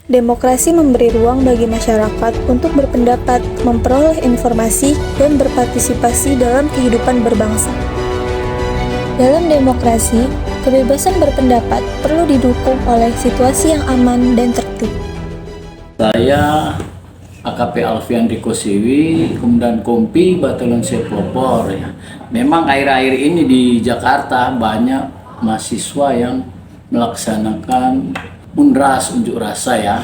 Demokrasi memberi ruang bagi masyarakat untuk berpendapat, memperoleh informasi, dan berpartisipasi dalam kehidupan berbangsa. Dalam demokrasi, kebebasan berpendapat perlu didukung oleh situasi yang aman dan tertib. Saya AKP Alfian Riko Siwi, Komandan Kompi Batalion Siap Pelopor ya. Memang akhir-akhir ini di Jakarta banyak mahasiswa yang melaksanakan unjuk rasa ya.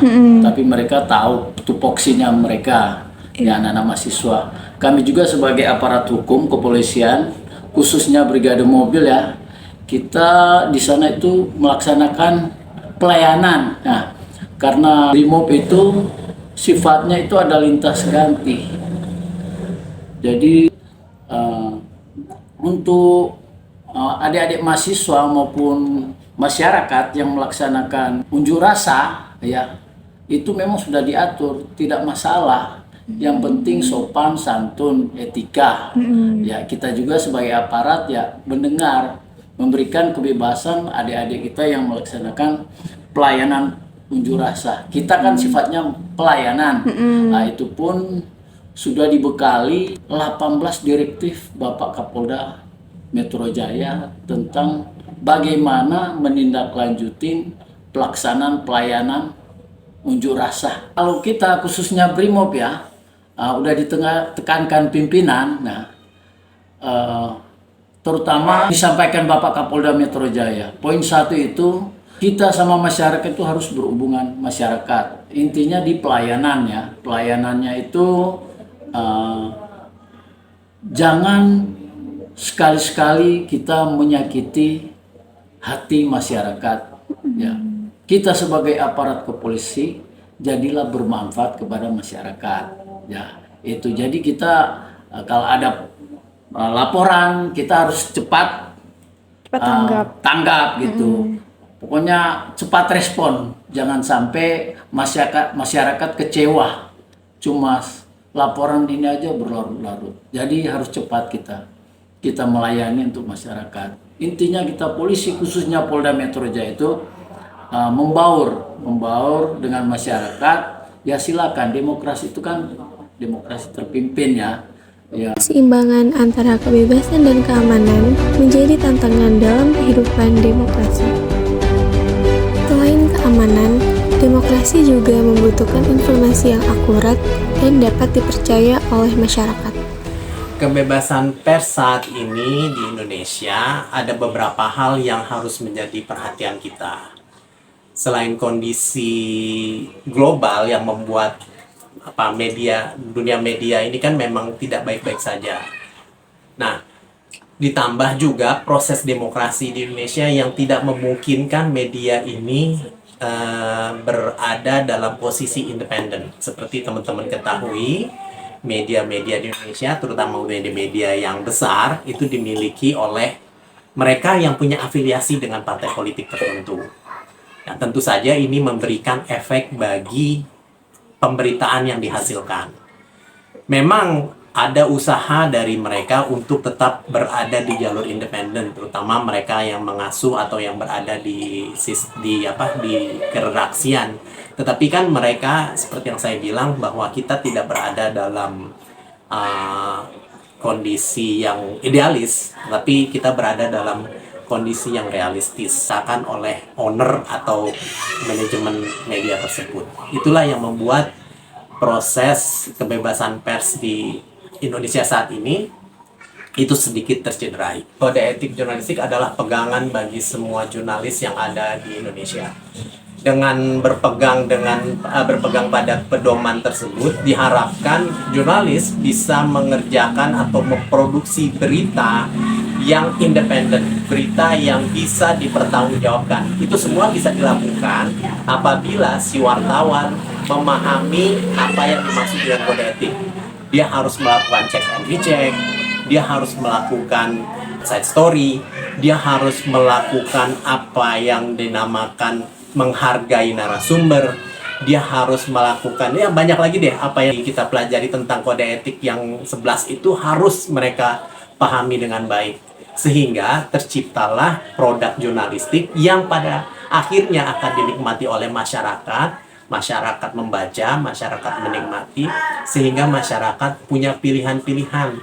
Tapi mereka tahu tupoksinya mereka ya, anak-anak mahasiswa. Kami juga sebagai aparat hukum kepolisian, khususnya Brigade Mobil ya, kita di sana itu melaksanakan pelayanan. Nah, karena Brimob itu sifatnya itu ada lintas ganti. Jadi untuk adik-adik mahasiswa maupun masyarakat yang melaksanakan unjuk rasa ya, itu memang sudah diatur, tidak masalah. Yang penting sopan, santun, etika. Ya, kita juga sebagai aparat ya mendengar, memberikan kebebasan adik-adik kita yang melaksanakan pelayanan unjuk rasa. Kita kan sifatnya pelayanan. Nah, itu pun sudah dibekali 18 direktif Bapak Kapolda Metro Jaya tentang bagaimana menindaklanjutin pelaksanaan pelayanan unjuk rasa. Kalau kita khususnya Brimob ya, udah ditekankan pimpinan, terutama disampaikan Bapak Kapolda Metro Jaya. Poin 1 itu, kita sama masyarakat itu harus berhubungan masyarakat. Intinya di pelayanan ya. Pelayanannya itu jangan sekali-sekali kita menyakiti hati masyarakat ya. Kita sebagai aparat kepolisi jadilah bermanfaat kepada masyarakat ya. Itu jadi kita kalau ada laporan kita harus cepat tanggap gitu. Pokoknya cepat respon, jangan sampai masyarakat kecewa cuma laporan ini aja berlarut-larut. Jadi harus cepat kita melayani untuk masyarakat. Intinya kita polisi khususnya Polda Metro Jaya itu membaur dengan masyarakat. Ya silakan, demokrasi itu kan demokrasi terpimpin ya. Keseimbangan antara kebebasan dan keamanan menjadi tantangan dalam kehidupan demokrasi. Selain keamanan, demokrasi juga membutuhkan informasi yang akurat dan dapat dipercaya oleh masyarakat. Kebebasan pers saat ini di Indonesia ada beberapa hal yang harus menjadi perhatian kita. Selain kondisi global yang membuat dunia media ini kan memang tidak baik-baik saja. Nah, ditambah juga proses demokrasi di Indonesia yang tidak memungkinkan media ini berada dalam posisi independen. Seperti teman-teman ketahui, media-media di Indonesia, terutama media-media yang besar, itu dimiliki oleh mereka yang punya afiliasi dengan partai politik tertentu. Nah, tentu saja ini memberikan efek bagi pemberitaan yang dihasilkan. Memang ada usaha dari mereka untuk tetap berada di jalur independen, terutama mereka yang mengasuh atau yang berada di keredaksian. Tetapi kan mereka, seperti yang saya bilang, bahwa kita tidak berada dalam kondisi yang idealis, tapi kita berada dalam kondisi yang realistis, akan oleh owner atau manajemen media tersebut. Itulah yang membuat proses kebebasan pers di Indonesia saat ini itu sedikit tercederai. Kode etik jurnalistik adalah pegangan bagi semua jurnalis yang ada di Indonesia. Dengan berpegang pada pedoman tersebut, diharapkan jurnalis bisa mengerjakan atau memproduksi berita yang independen, berita yang bisa dipertanggungjawabkan. Itu semua bisa dilakukan apabila si wartawan memahami apa yang dimaksud dengan kode etik. Dia harus melakukan check and recheck, dia harus melakukan side story, dia harus melakukan apa yang dinamakan menghargai narasumber, dia harus melakukan, ya banyak lagi deh apa yang kita pelajari tentang kode etik yang 11 itu harus mereka pahami dengan baik. Sehingga terciptalah produk jurnalistik yang pada akhirnya akan dinikmati oleh masyarakat. Masyarakat membaca, masyarakat menikmati, sehingga masyarakat punya pilihan-pilihan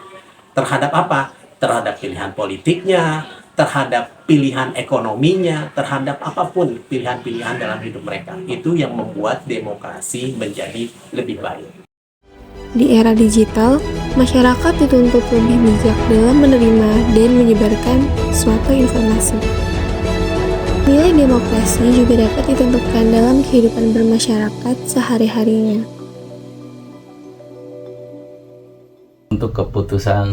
terhadap apa? Terhadap pilihan politiknya, terhadap pilihan ekonominya, terhadap apapun pilihan-pilihan dalam hidup mereka. Itu yang membuat demokrasi menjadi lebih baik. Di era digital, masyarakat dituntut lebih bijak dalam menerima dan menyebarkan suatu informasi. Nilai demokrasi juga dapat ditentukan dalam kehidupan bermasyarakat sehari-harinya. Untuk keputusan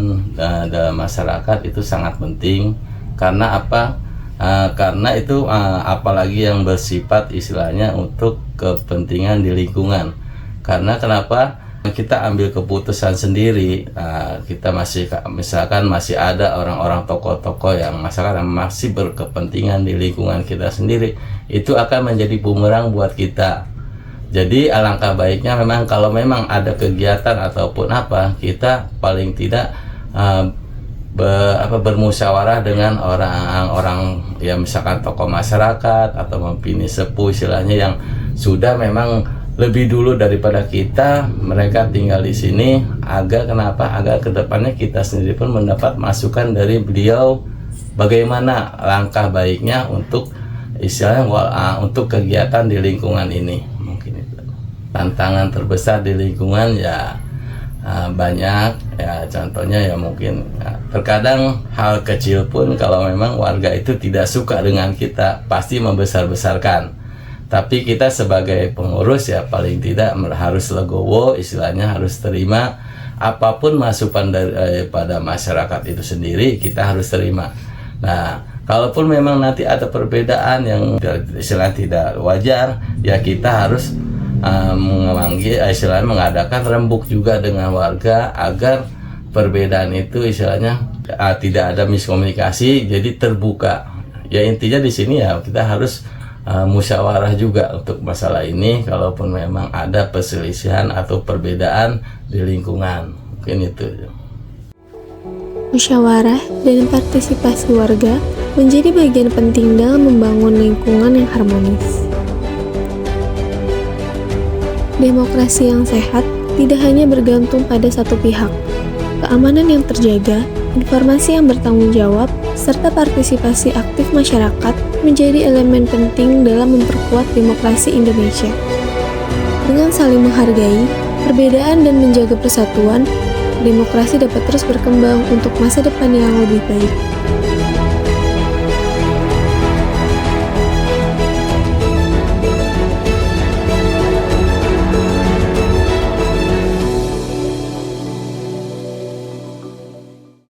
dalam masyarakat itu sangat penting. Karena apa? Karena itu apalagi yang bersifat istilahnya untuk kepentingan di lingkungan. Karena kenapa? Kita ambil keputusan sendiri, kita misalkan masih ada orang-orang tokoh-tokoh yang masyarakat yang masih berkepentingan di lingkungan kita sendiri, itu akan menjadi bumerang buat kita. Jadi alangkah baiknya memang kalau memang ada kegiatan ataupun apa, kita paling tidak bermusyawarah dengan orang-orang ya misalkan tokoh masyarakat atau mempini sepuh istilahnya yang sudah memang lebih dulu daripada kita, mereka tinggal di sini, agar kedepannya kita sendiri pun mendapat masukan dari beliau bagaimana langkah baiknya untuk istilahnya untuk kegiatan di lingkungan ini. Mungkin itu tantangan terbesar di lingkungan ya banyak ya, contohnya ya mungkin terkadang hal kecil pun kalau memang warga itu tidak suka dengan kita pasti membesar-besarkan. Tapi kita sebagai pengurus ya paling tidak harus legowo, istilahnya harus terima apapun masukan daripada masyarakat itu sendiri, kita harus terima. Nah, kalaupun memang nanti ada perbedaan yang istilahnya tidak wajar, ya kita harus istilahnya mengadakan rembuk juga dengan warga agar perbedaan itu istilahnya tidak ada miskomunikasi, jadi terbuka. Ya intinya di sini ya kita harus musyawarah juga untuk masalah ini kalaupun memang ada perselisihan atau perbedaan di lingkungan. Mungkin itu. Musyawarah dan partisipasi warga menjadi bagian penting dalam membangun lingkungan yang harmonis. Demokrasi yang sehat tidak hanya bergantung pada satu pihak. Keamanan yang terjaga, informasi yang bertanggung jawab, serta partisipasi aktif masyarakat menjadi elemen penting dalam memperkuat demokrasi Indonesia. Dengan saling menghargai, perbedaan dan menjaga persatuan, demokrasi dapat terus berkembang untuk masa depan yang lebih baik.